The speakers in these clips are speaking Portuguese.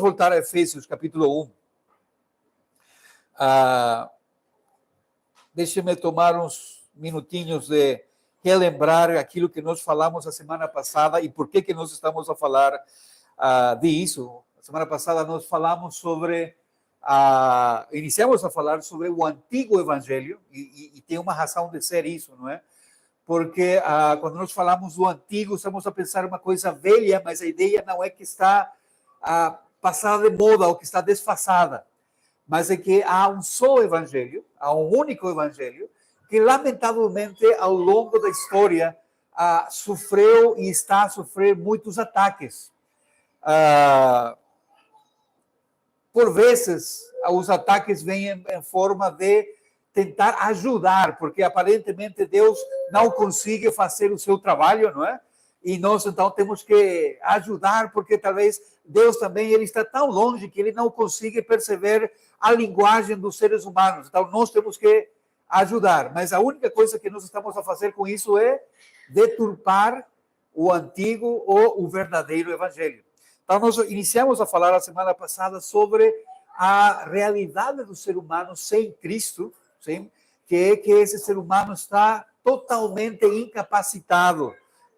voltar a Efésios, capítulo 1. Deixe-me tomar uns minutinhos de relembrar aquilo que nós falamos a semana passada e por que nós estamos a falar disso. A semana passada nós falamos sobre, iniciamos a falar sobre o antigo evangelho e tem uma razão de ser isso, não é? Porque quando nós falamos do antigo, estamos a pensar uma coisa velha, mas a ideia não é que está passada de moda ou que está desfasada, mas é que há um só evangelho, há um único evangelho, que lamentavelmente ao longo da história sofreu e está a sofrer muitos ataques. Por vezes, os ataques vêm em forma de tentar ajudar, porque aparentemente Deus não consegue fazer o seu trabalho, não é? E nós então temos que ajudar, porque talvez Deus também ele está tão longe que ele não consegue perceber a linguagem dos seres humanos. Então nós temos que ajudar, mas a única coisa que nós estamos a fazer com isso é deturpar o antigo ou o verdadeiro evangelho. Então nós iniciamos a falar a semana passada sobre a realidade do ser humano sem Cristo, sim? Que esse ser humano está totalmente incapacitado,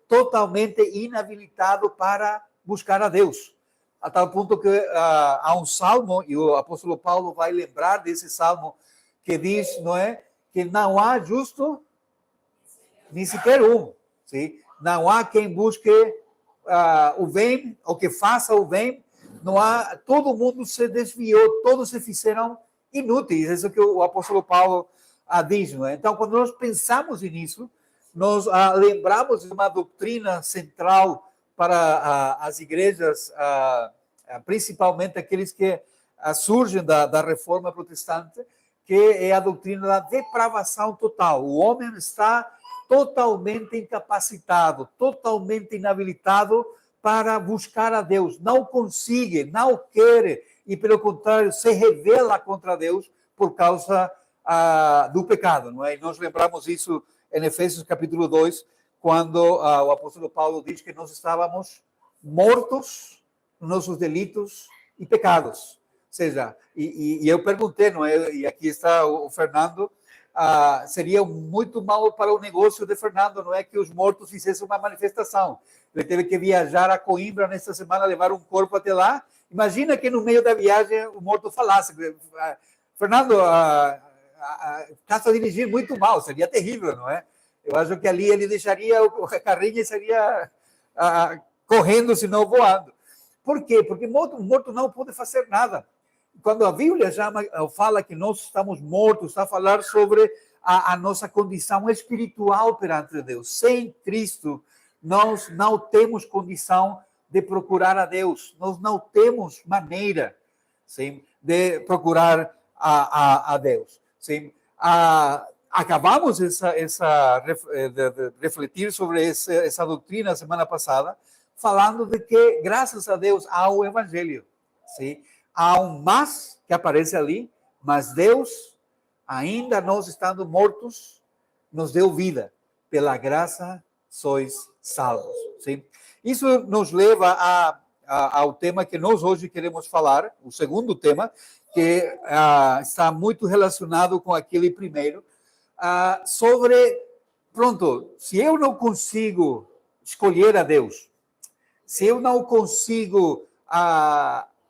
totalmente inabilitado para buscar a Deus. A tal ponto que há um salmo, e o apóstolo Paulo vai lembrar desse salmo, que diz, não é? Que não há justo, nem sequer um. Sim? Não há quem busque o bem, ou que faça o bem. Não há, todo mundo se desviou, todos se fizeram inúteis. Isso é o que o apóstolo Paulo diz, não é? Então, quando nós pensamos nisso, nós lembramos de uma doutrina central para as igrejas, principalmente aqueles que surgem da reforma protestante, que é a doutrina da depravação total. O homem está totalmente incapacitado, totalmente inabilitado para buscar a Deus. Não consegue, não quer, e pelo contrário, se rebela contra Deus por causa do pecado, não é? E nós lembramos isso em Efésios capítulo 2, quando o apóstolo Paulo diz que nós estávamos mortos nos nossos delitos e pecados. Ou seja, e eu perguntei, não é? E aqui está o Fernando, seria muito mal para o negócio de Fernando, não é? Que os mortos fizessem uma manifestação. Ele teve que viajar a Coimbra nesta semana, levar um corpo até lá. Imagina que no meio da viagem o morto falasse: Fernando, está a dirigir muito mal, seria terrível, não é? Eu acho que ali ele deixaria o carrinho e seria correndo, se não voando. Por quê? Porque o morto não pode fazer nada. Quando a Bíblia fala que nós estamos mortos, está a falar sobre a nossa condição espiritual perante Deus. Sem Cristo, nós não temos condição de procurar a Deus. Nós não temos maneira, sim, de procurar a Deus. Sim? Acabamos de refletir sobre essa doutrina semana passada, falando de que, graças a Deus, há o Evangelho. Sim? Há um mas que aparece ali, mas Deus, ainda nós estando mortos, nos deu vida. Pela graça sois salvos. Sim? Isso nos leva ao tema que nós hoje queremos falar, o segundo tema, que está muito relacionado com aquele primeiro, sobre, se eu não consigo escolher a Deus, se eu não consigo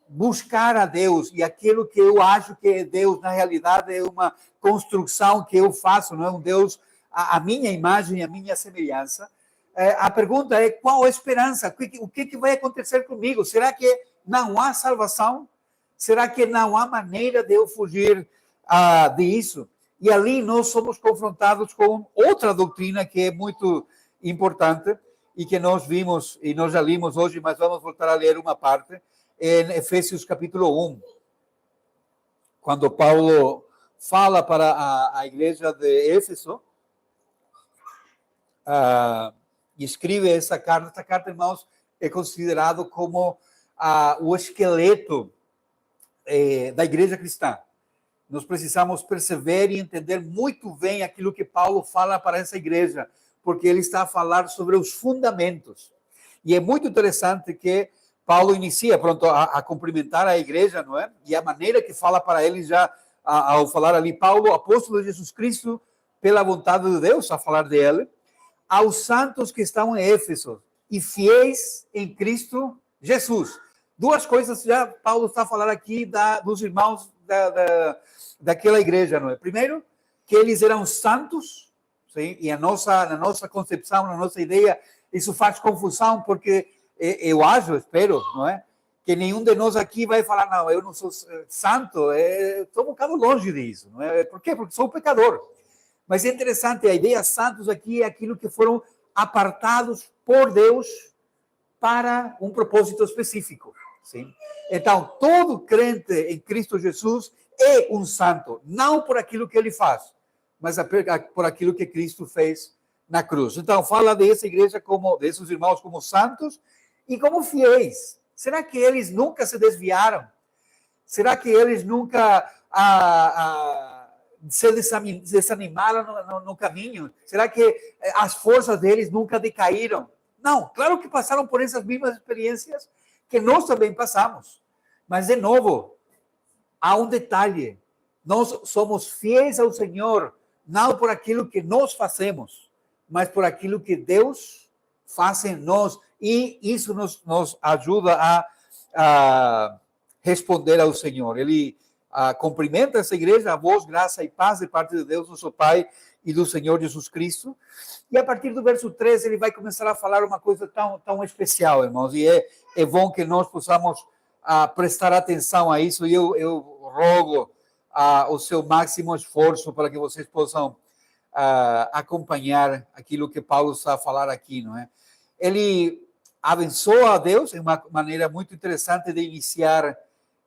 buscar a Deus, e aquilo que eu acho que é Deus, na realidade é uma construção que eu faço, não é um Deus, a minha imagem, a minha semelhança, a pergunta é: qual a esperança? O que vai acontecer comigo? Será que não há salvação? Será que não há maneira de eu fugir disso? E ali nós somos confrontados com outra doutrina que é muito importante e que nós vimos e nós já lemos hoje, mas vamos voltar a ler uma parte, em Efésios capítulo 1, quando Paulo fala para a igreja de Éfeso, e escreve essa carta, irmãos, é considerado como o esqueleto da igreja cristã. Nós precisamos perceber e entender muito bem aquilo que Paulo fala para essa igreja, porque ele está a falar sobre os fundamentos. E é muito interessante que Paulo inicia pronto a cumprimentar a igreja, não é? E a maneira que fala para eles já, ao falar ali, Paulo, apóstolo de Jesus Cristo, pela vontade de Deus, a falar dele, aos santos que estão em Éfeso e fiéis em Cristo Jesus. Duas coisas já Paulo está a falar aqui dos irmãos daquela igreja, não é? Primeiro, que eles eram santos, sim? E na nossa concepção, na nossa ideia, isso faz confusão, porque eu acho, espero, não é? Que nenhum de nós aqui vai falar, não, eu não sou santo, estou um bocado longe disso, não é? Por quê? Porque sou pecador. Mas é interessante, a ideia santos aqui é aquilo que foram apartados por Deus para um propósito específico. Sim? Então, todo crente em Cristo Jesus é um santo, não por aquilo que ele faz, mas por aquilo que Cristo fez na cruz. Então, fala dessa igreja, desses irmãos como santos e como fiéis. Será que eles nunca se desviaram? Será que eles nunca se desanimaram no caminho? Será que as forças deles nunca decaíram? Não, claro que passaram por essas mesmas experiências que nós também passamos. Mas, de novo, há um detalhe. Nós somos fiéis ao Senhor, não por aquilo que nós fazemos, mas por aquilo que Deus faz em nós. E isso nos ajuda a responder ao Senhor. Ele cumprimenta essa igreja, a vós, graça e paz de parte de Deus, nosso Pai, e do Senhor Jesus Cristo. E a partir do verso 13, ele vai começar a falar uma coisa tão especial, irmãos, e é bom que nós possamos prestar atenção a isso, e eu rogo o seu máximo esforço para que vocês possam acompanhar aquilo que Paulo está a falar aqui, não é? Ele abençoa a Deus, é uma maneira muito interessante de iniciar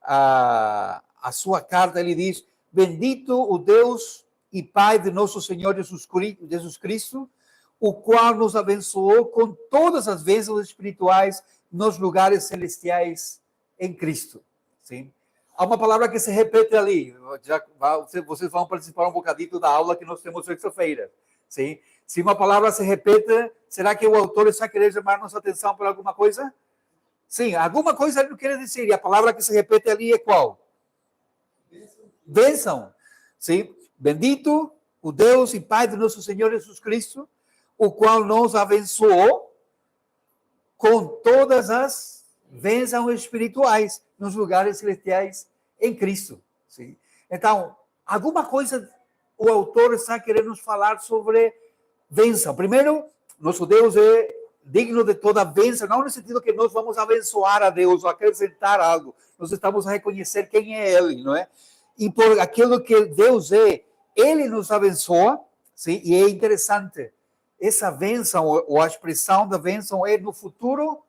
a sua carta. Ele diz: bendito o Deus e Pai de nosso Senhor Jesus Cristo, o qual nos abençoou com todas as bênçãos espirituais nos lugares celestiais em Cristo. Sim? Há uma palavra que se repete ali. Vocês vão participar um bocadinho da aula que nós temos sexta-feira. Sim? Se uma palavra se repete, será que o autor está querendo chamar nossa atenção por alguma coisa? Sim, alguma coisa ele não quer dizer. E a palavra que se repete ali é qual? Bênção. Sim? Bendito o Deus e Pai de nosso Senhor Jesus Cristo, o qual nos abençoou com todas as bênçãos espirituais nos lugares celestiais em Cristo. Sim? Então, alguma coisa o autor está querendo nos falar sobre bênção. Primeiro, nosso Deus é digno de toda bênção, não no sentido que nós vamos abençoar a Deus ou acrescentar algo. Nós estamos a reconhecer quem é Ele, não é? E por aquilo que Deus é, Ele nos abençoa, sim? E é interessante, essa bênção, ou a expressão da bênção é no futuro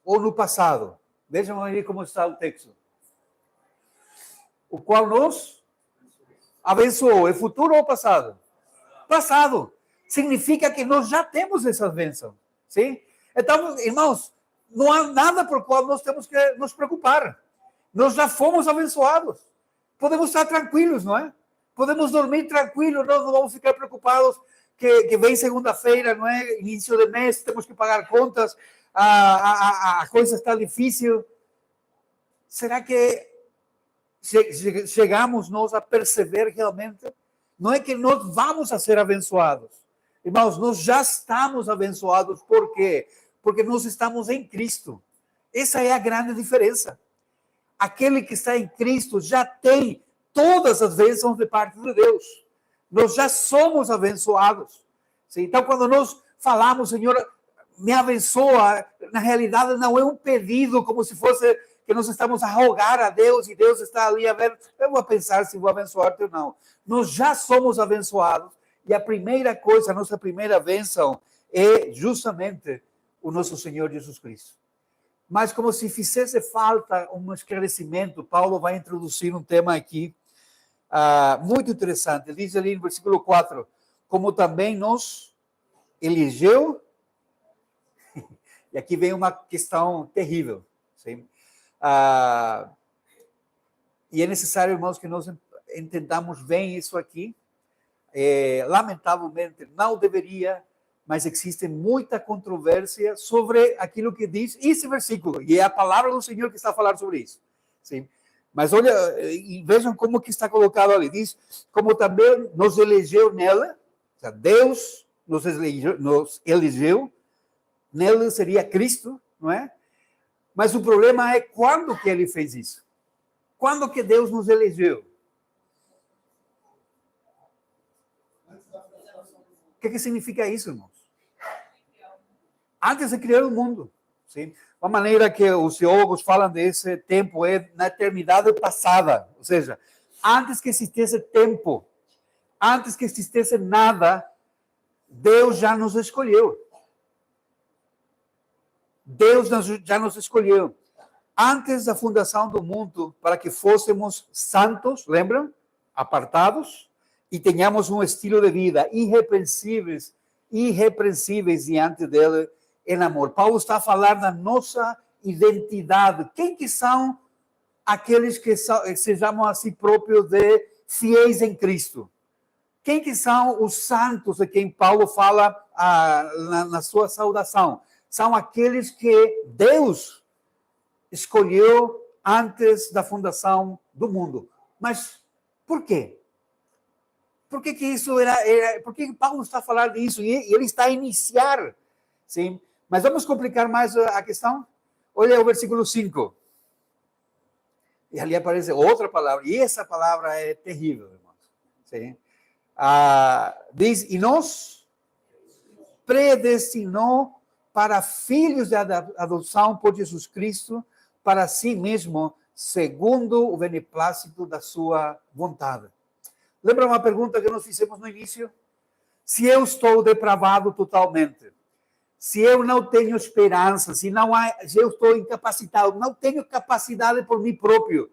ou no passado. Vejam aí como está o texto. O qual nos abençoou, é futuro ou passado? Passado. Significa que nós já temos essa bênção, sim? Então, irmãos, não há nada por qual nós temos que nos preocupar. Nós já fomos abençoados. Podemos estar tranquilos, não é? Podemos dormir tranquilos, nós não vamos ficar preocupados que vem segunda-feira, não é? Início de mês, temos que pagar contas, a coisa está difícil. Será que chegamos nós a perceber realmente? Não é que nós vamos a ser abençoados. Irmãos, nós já estamos abençoados. Por quê? Porque nós estamos em Cristo. Essa é a grande diferença. Aquele que está em Cristo já tem todas as bênçãos de parte de Deus. Nós já somos abençoados. Sim? Então, quando nós falamos, Senhor, me abençoa, na realidade não é um pedido como se fosse que nós estamos a rogar a Deus e Deus está ali a ver, eu vou pensar se vou abençoar-te ou não. Nós já somos abençoados e a primeira coisa, a nossa primeira bênção é justamente o nosso Senhor Jesus Cristo. Mas como se fizesse falta um esclarecimento, Paulo vai introduzir um tema aqui muito interessante. Ele diz ali no versículo 4, como também nos elegeu, e aqui vem uma questão terrível, sim? E é necessário, irmãos, que nós entendamos bem isso aqui. Lamentavelmente, não deveria mas existe muita controvérsia sobre aquilo que diz esse versículo, e é a palavra do Senhor que está a falar sobre isso. Sim? Mas olha, e vejam como que está colocado ali. Diz, como também nos elegeu nela, ou seja, Deus nos elegeu, nele seria Cristo, não é? Mas o problema é quando que ele fez isso. Quando que Deus nos elegeu? O que significa isso, irmãos? Antes de criar o mundo. Sim? Uma maneira que os teólogos falam desse tempo é na eternidade passada. Ou seja, antes que existisse tempo, antes que existisse nada, Deus já nos escolheu. Deus já nos escolheu. Antes da fundação do mundo, para que fôssemos santos, lembram? Apartados, e tenhamos um estilo de vida irrepreensíveis diante dele em amor. Paulo está a falar da nossa identidade. Quem que são aqueles que se chamam a si próprios de fiéis em Cristo? Quem que são os santos de quem Paulo fala na sua saudação? São aqueles que Deus escolheu antes da fundação do mundo. Mas por quê? Por que isso por que Paulo está a falar disso? E ele está a iniciar. Sim? Mas vamos complicar mais a questão? Olha o versículo 5. E ali aparece outra palavra. E essa palavra é terrível, irmãos. Sim? Diz, e nos predestinou para filhos de adoção por Jesus Cristo, para si mesmo, segundo o beneplácito da sua vontade. Lembra uma pergunta que nós fizemos no início? Se eu estou depravado totalmente, se eu não tenho esperança, se eu estou incapacitado, não tenho capacidade por mim próprio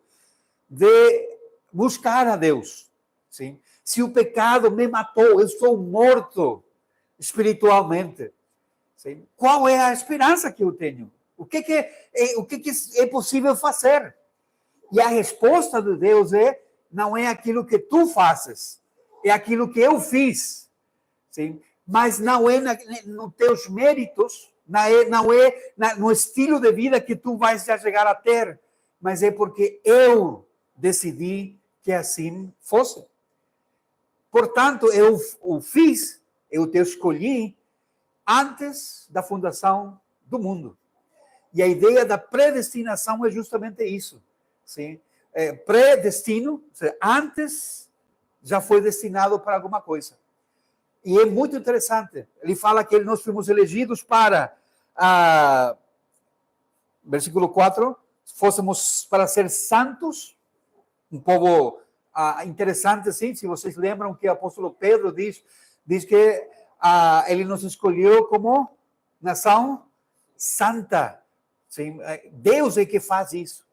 de buscar a Deus, sim? Se o pecado me matou, eu estou morto espiritualmente, sim? Qual é a esperança que eu tenho? O que é possível fazer? E a resposta de Deus não é aquilo que tu fazes, é aquilo que eu fiz, sim? Mas não é nos teus méritos, não é no estilo de vida que tu vais chegar a ter, mas é porque eu decidi que assim fosse. Portanto, eu o fiz, eu te escolhi antes da fundação do mundo. E a ideia da predestinação é justamente isso. Sim? Predestino, antes já foi destinado para alguma coisa. E é muito interessante. Ele fala que nós fomos elegidos para, versículo 4, fôssemos para ser santos, um povo interessante, assim, se vocês lembram que o apóstolo Pedro diz que ele nos escolheu como nação santa. Sim? Deus é que faz isso.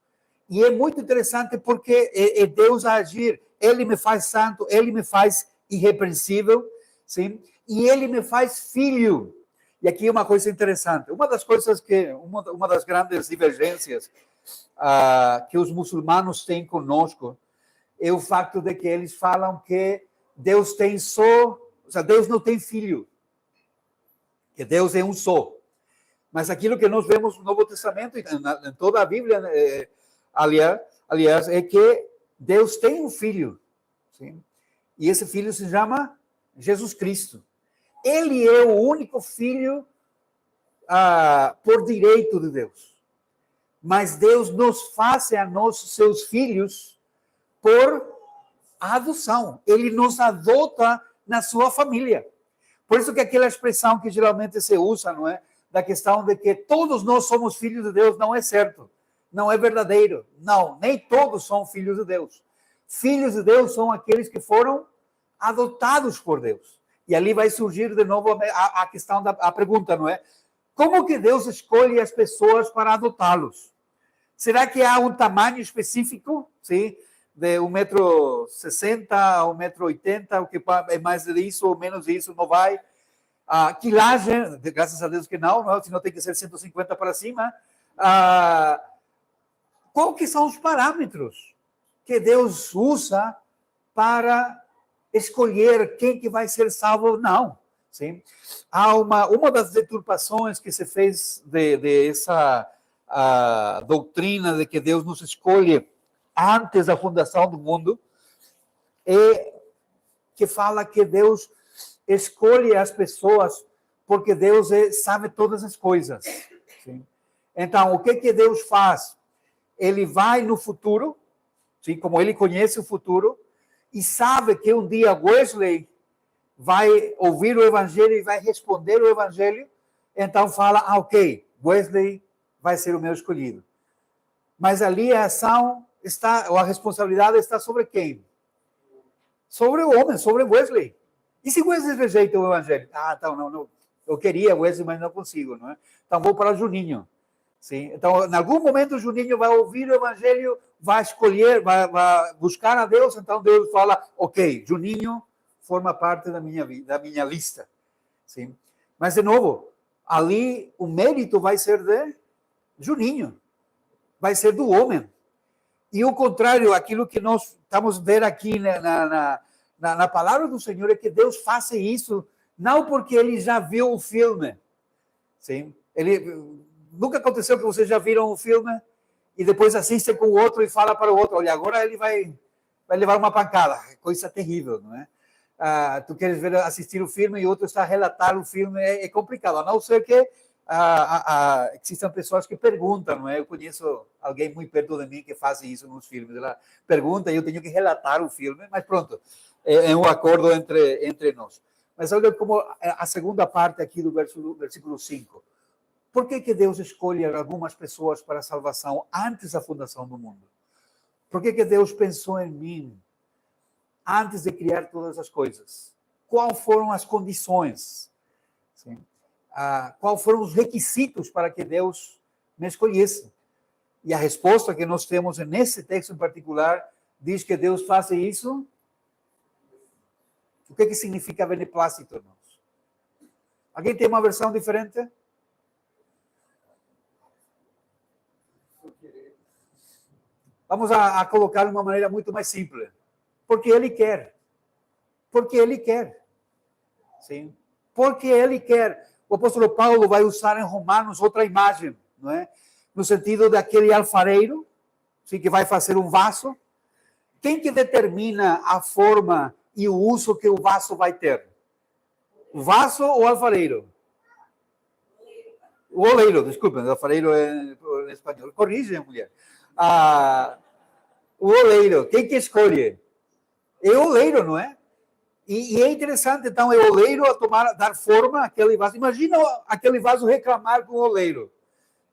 E é muito interessante porque é Deus a agir. Ele me faz santo, ele me faz irrepreensível, sim? E ele me faz filho. E aqui uma coisa interessante. Uma das grandes divergências que os muçulmanos têm conosco é o fato de que eles falam que Deus tem Deus não tem filho, que Deus é um só. Mas aquilo que nós vemos no Novo Testamento e em toda a Bíblia, aliás, é que Deus tem um filho, sim? E esse filho se chama Jesus Cristo. Ele é o único filho por direito de Deus. Mas Deus nos faz a nós, seus filhos, por adoção. Ele nos adota na sua família. Por isso que aquela expressão que geralmente se usa, não é? Da questão de que todos nós somos filhos de Deus, não é certo. Não é verdadeiro. Não, nem todos são filhos de Deus. Filhos de Deus são aqueles que foram adotados por Deus. E ali vai surgir de novo a questão a pergunta, não é? Como que Deus escolhe as pessoas para adotá-los? Será que há um tamanho específico, sim? De 1,60 m a 1,80 m, o que é mais disso ou menos disso, não vai. Quilagem, graças a Deus que não, senão tem que ser 150 para cima. Qual que são os parâmetros que Deus usa para escolher quem que vai ser salvo ou não? Sim? Há uma das deturpações que se fez de essa doutrina de que Deus nos escolhe antes da fundação do mundo, é que fala que Deus escolhe as pessoas porque Deus sabe todas as coisas. Sim? Então, o que Deus faz? Ele vai no futuro, sim, como ele conhece o futuro, e sabe que um dia Wesley vai ouvir o evangelho e vai responder o evangelho, então fala, ok, Wesley vai ser o meu escolhido. Mas ali a ação está, ou a responsabilidade está sobre quem? Sobre o homem, sobre Wesley. E se Wesley rejeita o evangelho? Então, não, eu queria Wesley, mas não consigo, não é? Então vou para o Juninho. Sim? Então, em algum momento, o Juninho vai ouvir o evangelho, vai escolher, vai buscar a Deus, então Deus fala, ok, Juninho forma parte da minha lista. Sim? Mas, de novo, ali o mérito vai ser de Juninho, vai ser do homem. E o contrário, aquilo que nós estamos vendo aqui na palavra do Senhor é que Deus faça isso, não porque ele já viu o filme. Sim? Nunca aconteceu que vocês já viram um filme e depois assistem com o outro e fala para o outro, olha, agora ele vai levar uma pancada. Coisa terrível, não é? Tu queres assistir o filme e o outro está a relatar o filme, é complicado, a não ser que existam pessoas que perguntam, não é? Eu conheço alguém muito perto de mim que faz isso nos filmes, ela pergunta e eu tenho que relatar o filme, mas pronto, é um acordo entre nós. Mas olha como a segunda parte aqui do versículo 5. Por que Deus escolhe algumas pessoas para a salvação antes da fundação do mundo? Por que Deus pensou em mim antes de criar todas as coisas? Quais foram as condições? Sim. Quais foram os requisitos para que Deus me escolhesse? E a resposta que nós temos nesse texto em particular diz que Deus faz isso. O que significa beneplácito, irmãos? Alguém tem uma versão diferente? Vamos a colocar de uma maneira muito mais simples. Porque Ele quer. Porque Ele quer. Sim? Porque Ele quer. O apóstolo Paulo vai usar em Romanos outra imagem, não é? No sentido daquele alfareiro, sim, que vai fazer um vaso. Quem que determina a forma e o uso que o vaso vai ter? O vaso ou o alfareiro? O oleiro, desculpa, o alfareiro é em espanhol. Corrige, mulher. O oleiro, quem que escolhe? É o oleiro, não é? E é interessante, então, é o oleiro a dar forma àquele vaso. Imagina aquele vaso reclamar com o oleiro.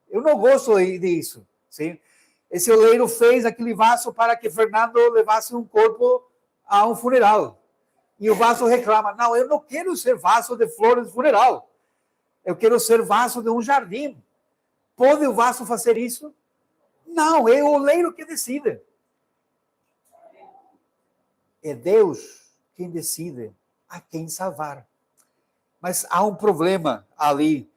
Eu não gosto disso. Sim? Esse oleiro fez aquele vaso para que Fernando levasse um corpo a um funeral. E o vaso reclama, não, eu não quero ser vaso de flores de funeral. Eu quero ser vaso de um jardim. Pode o vaso fazer isso? Não, é o oleiro que decide. É Deus quem decide a quem salvar. Mas há um problema ali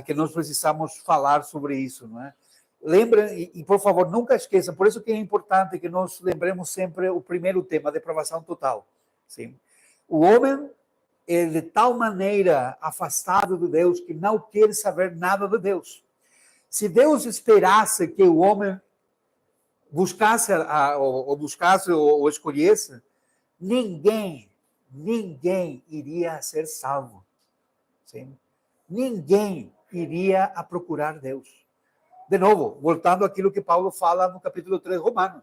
que nós precisamos falar sobre isso, não é? Lembrem, e por favor, nunca esqueçam, por isso que é importante que nós lembremos sempre o primeiro tema, a depravação total. Sim? O homem é de tal maneira afastado de Deus que não quer saber nada de Deus. Se Deus esperasse que o homem buscasse ou escolhesse, ninguém iria ser salvo. Sim? Ninguém iria a procurar Deus. De novo, voltando àquilo que Paulo fala no capítulo 3 romano.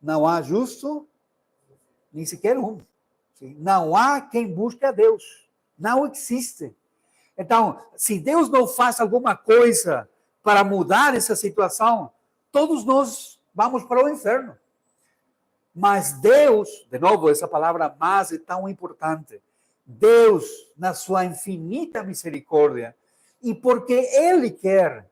Não há justo, nem sequer um. Sim? Não há quem busque a Deus. Não existe. Então, se Deus não faz alguma coisa para mudar essa situação, todos nós vamos para o inferno. Mas Deus, de novo, essa palavra mas é tão importante. Deus, na sua infinita misericórdia, e porque Ele quer,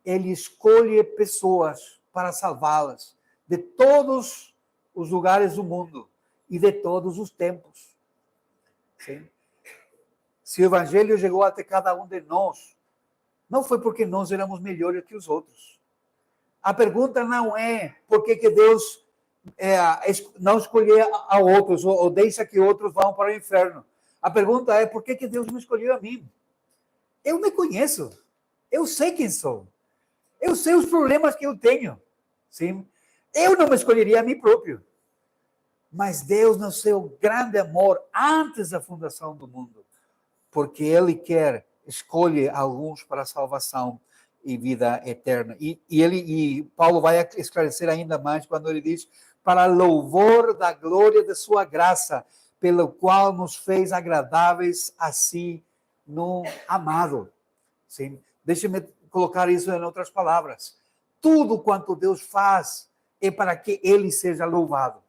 Ele escolhe pessoas para salvá-las de todos os lugares do mundo e de todos os tempos. Sim? Se o Evangelho chegou até cada um de nós, não foi porque nós éramos melhores que os outros. A pergunta não é por que Deus não escolher a outros ou deixa que outros vão para o inferno. A pergunta é, por que Deus me escolheu a mim? Eu me conheço. Eu sei quem sou. Eu sei os problemas que eu tenho. Sim? Eu não me escolheria a mim próprio. Mas Deus, no seu grande amor, antes da fundação do mundo, porque Ele escolhe alguns para a salvação e vida eterna. E Paulo vai esclarecer ainda mais quando ele diz, para louvor da glória de sua graça, pelo qual nos fez agradáveis a si no amado. Sim? Deixe-me colocar isso em outras palavras. Tudo quanto Deus faz é para que Ele seja louvado.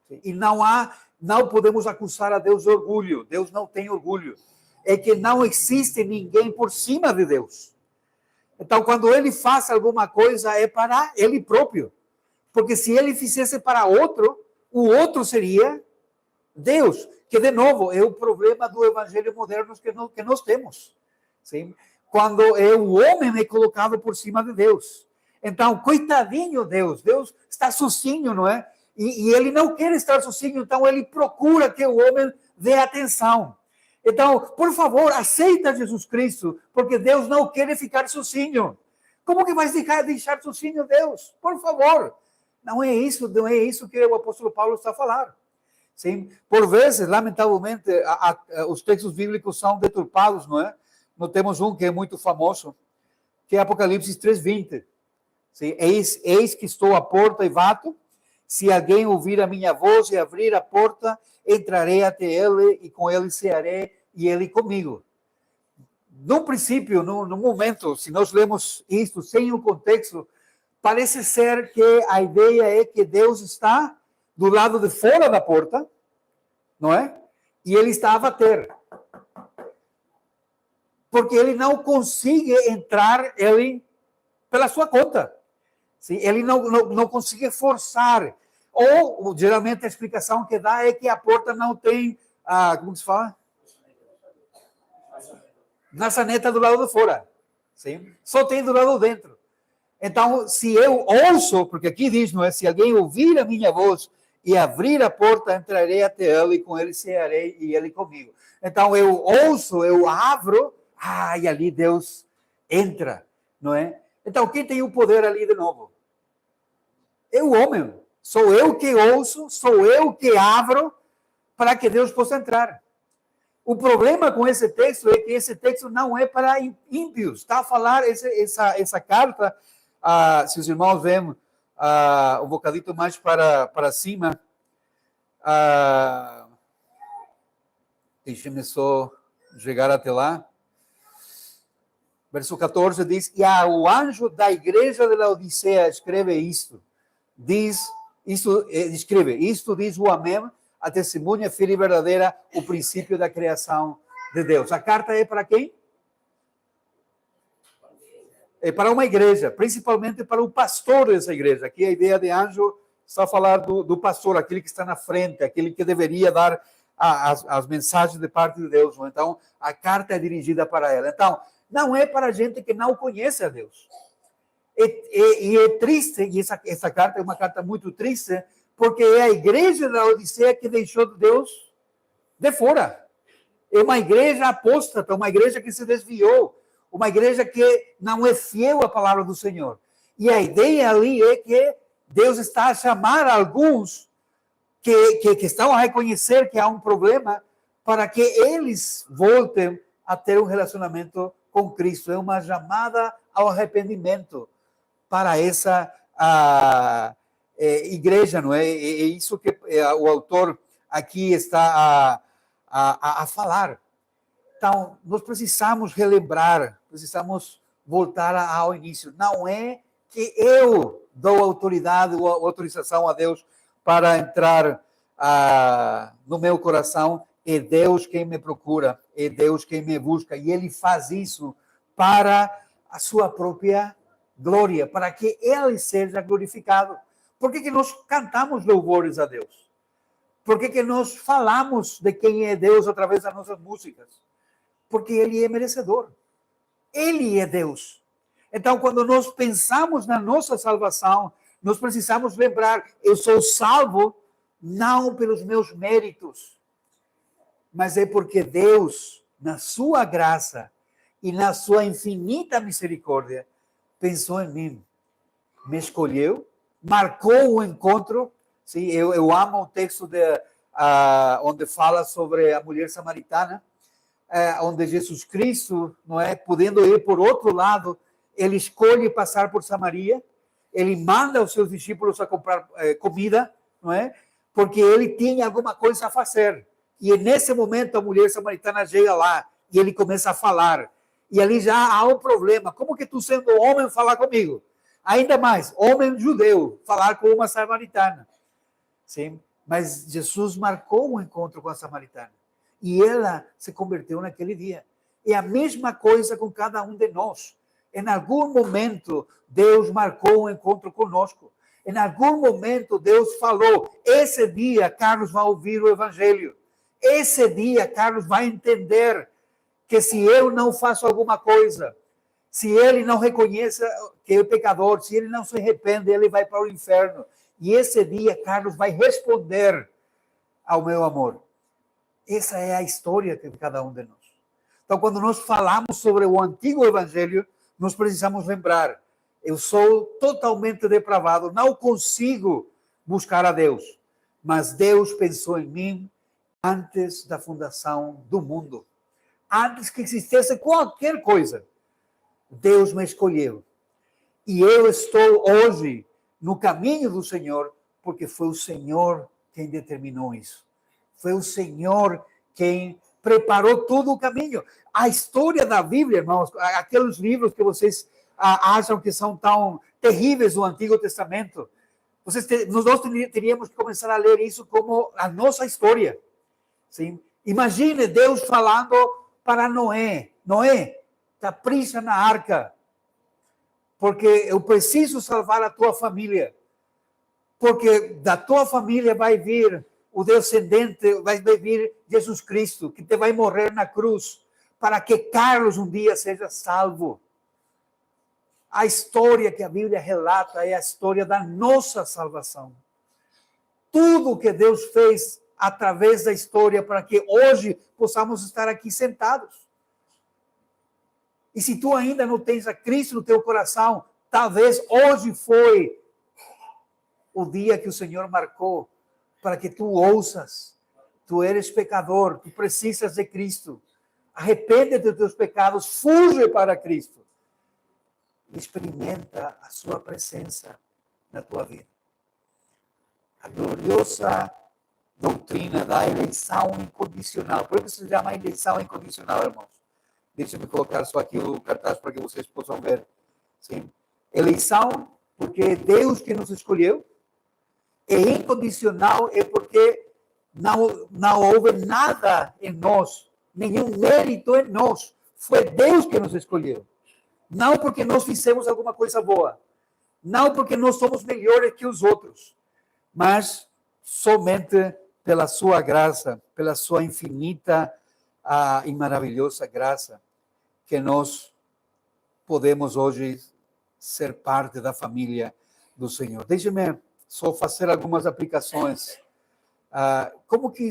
E não podemos acusar a Deus de orgulho. Deus não tem orgulho. É que não existe ninguém por cima de Deus. Então, quando Ele faz alguma coisa, é para Ele próprio. Porque se Ele fizesse para outro, o outro seria Deus. Que, de novo, é o problema do evangelho moderno que nós temos. Sim? Quando o homem é colocado por cima de Deus. Então, coitadinho Deus. Deus está sozinho, não é? E ele não quer estar sozinho, então ele procura que o homem dê atenção. Então, por favor, aceita Jesus Cristo, porque Deus não quer ficar sozinho. Como que vai deixar sozinho Deus? Por favor. Não é isso que o apóstolo Paulo está falando. Sim? Por vezes, lamentavelmente, os textos bíblicos são deturpados, não é? Nós temos um que é muito famoso, que é Apocalipse 3:20. Sim? Eis que estou à porta e bato. Se alguém ouvir a minha voz e abrir a porta, entrarei até ele e com ele cearei e ele comigo. No princípio, no momento, se nós lemos isto sem o contexto, parece ser que a ideia é que Deus está do lado de fora da porta, não é? E ele está a bater. Porque ele não consegue entrar pela sua conta. Sim? Ele não consegue forçar. Ou, geralmente, a explicação que dá é que a porta não tem, como se fala? Maçaneta do lado de fora. Sim? Só tem do lado de dentro. Então, se eu ouço, porque aqui diz, não é? Se alguém ouvir a minha voz e abrir a porta, entrarei até ele, e com ele cearei e ele comigo. Então, eu ouço, eu abro, e ali Deus entra, não é? Então, quem tem o poder ali de novo? É o homem. Sou eu que ouço, sou eu que abro para que Deus possa entrar. O problema com esse texto é que esse texto não é para ímpios. Está a falar essa carta, se os irmãos veem um bocadinho mais para cima, deixe-me só chegar até lá. Verso 14 diz, e o anjo da igreja de Laodiceia escreve isto. Escreve, isto diz o Amém, a testemunha fiel e verdadeira, o princípio da criação de Deus. A carta é para quem? É para uma igreja, principalmente para o pastor dessa igreja. Aqui a ideia de anjo está a falar do pastor, aquele que está na frente, aquele que deveria dar as mensagens de parte de Deus. Então, a carta é dirigida para ela. Então, não é para gente que não conhece a Deus. E é triste, e essa carta é uma carta muito triste, porque é a igreja da Odisseia que deixou Deus de fora. É uma igreja apóstata, uma igreja que se desviou, uma igreja que não é fiel à palavra do Senhor. E a ideia ali é que Deus está a chamar alguns que estão a reconhecer que há um problema para que eles voltem a ter um relacionamento com Cristo. É uma chamada ao arrependimento para essa igreja, não é? É isso que o autor aqui está a falar. Então, nós precisamos relembrar, precisamos voltar ao início. Não é que eu dou autoridade ou autorização a Deus para entrar no meu coração. É Deus quem me procura, é Deus quem me busca. E Ele faz isso para a sua própria glória, para que Ele seja glorificado. Por que nós cantamos louvores a Deus? Por que nós falamos de quem é Deus através das nossas músicas? Porque Ele é merecedor. Ele é Deus. Então, quando nós pensamos na nossa salvação, nós precisamos lembrar, eu sou salvo não pelos meus méritos. mas é porque Deus, na sua graça e na sua infinita misericórdia, pensou em mim, me escolheu, marcou o encontro. Sim, eu amo o texto onde fala sobre a mulher samaritana, onde Jesus Cristo, não é, podendo ir por outro lado, ele escolhe passar por Samaria, ele manda os seus discípulos a comprar comida, não é? Porque ele tinha alguma coisa a fazer. E nesse momento a mulher samaritana chega lá e ele começa a falar. E ali já há um problema. Como que tu, sendo homem, falar comigo? Ainda mais, homem judeu, falar com uma samaritana. Sim? Mas Jesus marcou um encontro com a samaritana. E ela se converteu naquele dia. É a mesma coisa com cada um de nós. Em algum momento, Deus marcou um encontro conosco. Em algum momento, Deus falou, esse dia, Carlos vai ouvir o Evangelho. Esse dia, Carlos vai entender que se eu não faço alguma coisa, se ele não reconhece que é pecador, se ele não se arrepende, ele vai para o inferno. E esse dia, Carlos vai responder ao meu amor. Essa é a história de cada um de nós. Então, quando nós falamos sobre o antigo Evangelho, nós precisamos lembrar, eu sou totalmente depravado, não consigo buscar a Deus, mas Deus pensou em mim antes da fundação do mundo. Antes que existisse qualquer coisa, Deus me escolheu. E eu estou hoje no caminho do Senhor, porque foi o Senhor quem determinou isso. Foi o Senhor quem preparou todo o caminho. A história da Bíblia, irmãos, aqueles livros que vocês acham que são tão terríveis do Antigo Testamento, nós teríamos que começar a ler isso como a nossa história. Sim? Imagine Deus falando para Noé, Noé, capricha na arca, porque eu preciso salvar a tua família, porque da tua família vai vir o descendente, vai vir Jesus Cristo, que te vai morrer na cruz, para que Carlos um dia seja salvo. A história que a Bíblia relata é a história da nossa salvação. Tudo que Deus fez através da história para que hoje possamos estar aqui sentados. E se tu ainda não tens a Cristo no teu coração, talvez hoje foi o dia que o Senhor marcou para que tu ouças. Tu eres pecador, tu precisas de Cristo. Arrepende dos teus pecados, fuge para Cristo. Experimenta a sua presença na tua vida. A gloriosa doutrina da eleição incondicional. Por isso se chama eleição incondicional, irmãos. Deixa-me colocar só aqui o cartaz para que vocês possam ver. Sim. Eleição, porque é Deus que nos escolheu. E incondicional é porque não houve nada em nós, nenhum mérito em nós. Foi Deus que nos escolheu. Não porque nós fizemos alguma coisa boa. Não porque nós somos melhores que os outros. Mas somente pela sua graça, pela sua infinita e maravilhosa graça, que nós podemos hoje ser parte da família do Senhor. Deixe-me só fazer algumas aplicações. Por que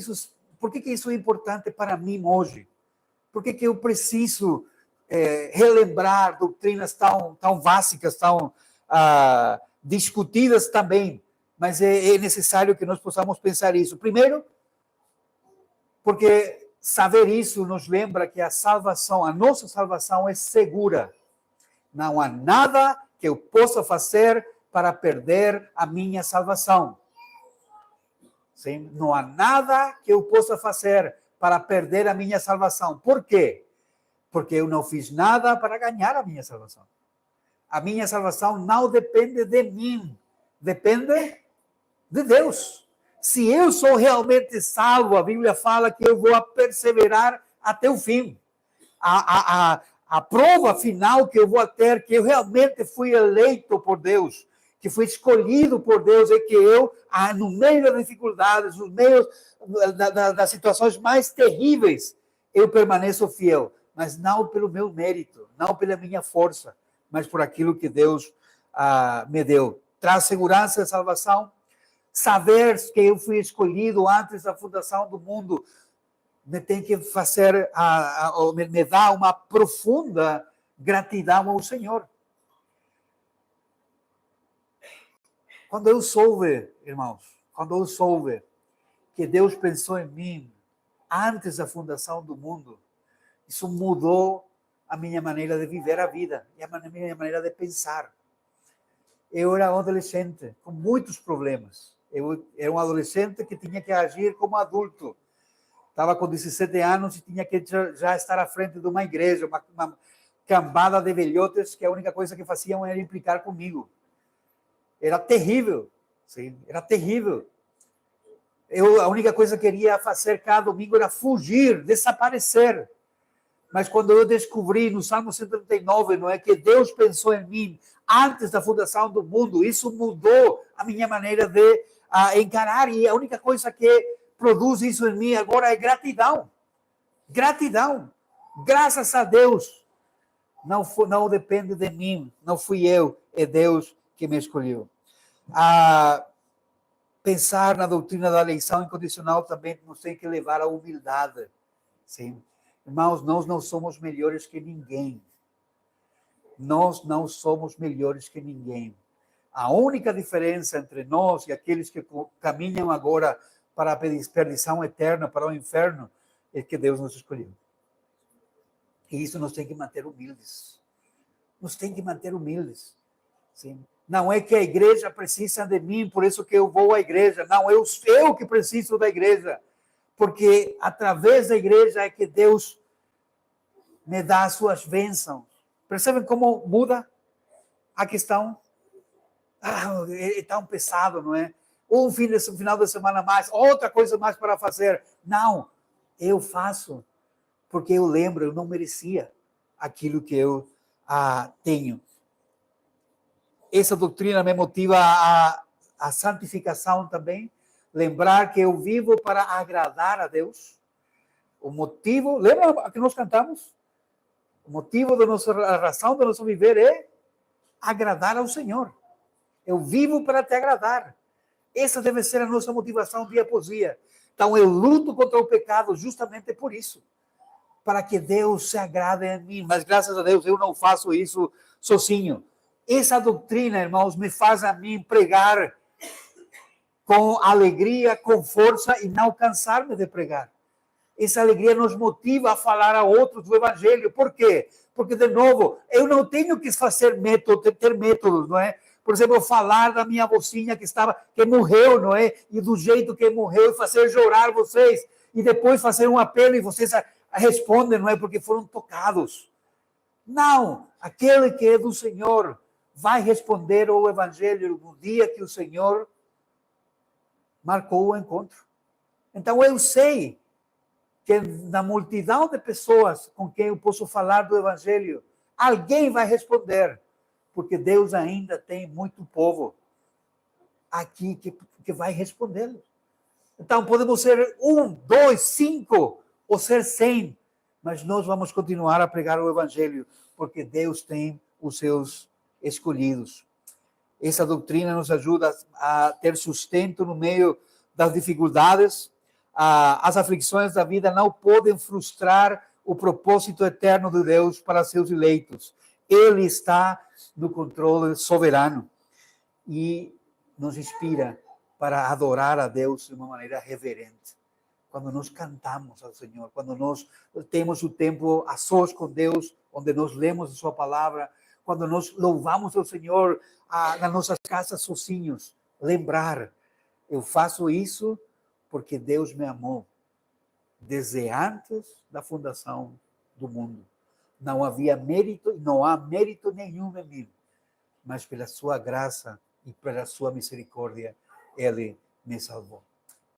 isso é importante para mim hoje? Por que eu preciso relembrar doutrinas tão básicas, tão discutidas também? Mas é necessário que nós possamos pensar isso. Primeiro, porque saber isso nos lembra que a salvação, a nossa salvação é segura. Não há nada que eu possa fazer para perder a minha salvação. Sim? Não há nada que eu possa fazer para perder a minha salvação. Por quê? Porque eu não fiz nada para ganhar a minha salvação. A minha salvação não depende de mim, depende de Deus. Se eu sou realmente salvo, a Bíblia fala que eu vou perseverar até o fim. A prova final que eu vou ter, que eu realmente fui eleito por Deus, que fui escolhido por Deus, é que eu, no meio das dificuldades, no meio das situações mais terríveis, eu permaneço fiel, mas não pelo meu mérito, não pela minha força, mas por aquilo que Deus me deu. Traz segurança e salvação. Saber que eu fui escolhido antes da fundação do mundo me tem que fazer, me dá uma profunda gratidão ao Senhor. Quando eu soube, irmãos, quando eu soube que Deus pensou em mim antes da fundação do mundo, isso mudou a minha maneira de viver a vida e a minha maneira de pensar. Eu era um adolescente com muitos problemas. Eu era um adolescente que tinha que agir como adulto. Estava com 17 anos e tinha que já estar à frente de uma igreja, uma cambada de velhotes que a única coisa que faziam era implicar comigo. Era terrível, sim, era terrível. A única coisa que queria fazer cada domingo era fugir, desaparecer. Mas quando eu descobri no Salmo 139, não é, que Deus pensou em mim antes da fundação do mundo, isso mudou a minha maneira de encarar, e a única coisa que produz isso em mim agora é gratidão. Gratidão. Graças a Deus. Não depende de mim, não fui eu, é Deus que me escolheu. Pensar na doutrina da eleição incondicional também nos tem que levar à humildade. Sim. Irmãos, nós não somos melhores que ninguém. Nós não somos melhores que ninguém. A única diferença entre nós e aqueles que caminham agora para a perdição eterna, para o inferno, é que Deus nos escolheu. E isso nos tem que manter humildes. Nos tem que manter humildes. Sim. Não é que a igreja precisa de mim, por isso que eu vou à igreja. Não, eu que preciso da igreja. Porque através da igreja é que Deus me dá as suas bênçãos. Percebem como muda a questão? É tão pesado, não é? Um final de semana mais, outra coisa mais para fazer. Não, eu faço porque eu lembro, eu não merecia aquilo que eu tenho. Essa doutrina me motiva a santificação também. Lembrar que eu vivo para agradar a Deus. O motivo, lembra que nós cantamos? O motivo da nossa, a razão do nosso viver é agradar ao Senhor. Eu vivo para te agradar. Essa deve ser a nossa motivação dia após dia. Então eu luto contra o pecado justamente por isso. Para que Deus se agrade em mim. Mas graças a Deus eu não faço isso sozinho. Essa doutrina, irmãos, me faz a mim pregar com alegria, com força e não cansar-me de pregar. Essa alegria nos motiva a falar a outros do Evangelho. Por quê? Porque, de novo, eu não tenho que fazer ter métodos, não é? Por exemplo, falar da minha mocinha que morreu, não é? E do jeito que morreu, e fazer chorar vocês. E depois fazer um apelo e vocês respondem, não é? Porque foram tocados. Não, aquele que é do Senhor vai responder ao Evangelho no dia que o Senhor marcou o encontro. Então eu sei que na multidão de pessoas com quem eu posso falar do Evangelho, alguém vai responder, porque Deus ainda tem muito povo aqui que vai responder. Então podemos ser 1, 2, 5 ou ser 100, mas nós vamos continuar a pregar o Evangelho, porque Deus tem os seus escolhidos. Essa doutrina nos ajuda a ter sustento no meio das dificuldades. As aflições da vida não podem frustrar o propósito eterno de Deus para seus eleitos. Ele está no controle soberano e nos inspira para adorar a Deus de uma maneira reverente. Quando nós cantamos ao Senhor, quando nós temos o tempo a sós com Deus, onde nós lemos a sua palavra, quando nós louvamos ao Senhor nas nossas casas sozinhos, lembrar, eu faço isso porque Deus me amou desde antes da fundação do mundo. Não havia mérito, não há mérito nenhum em mim, mas pela sua graça e pela sua misericórdia, Ele me salvou.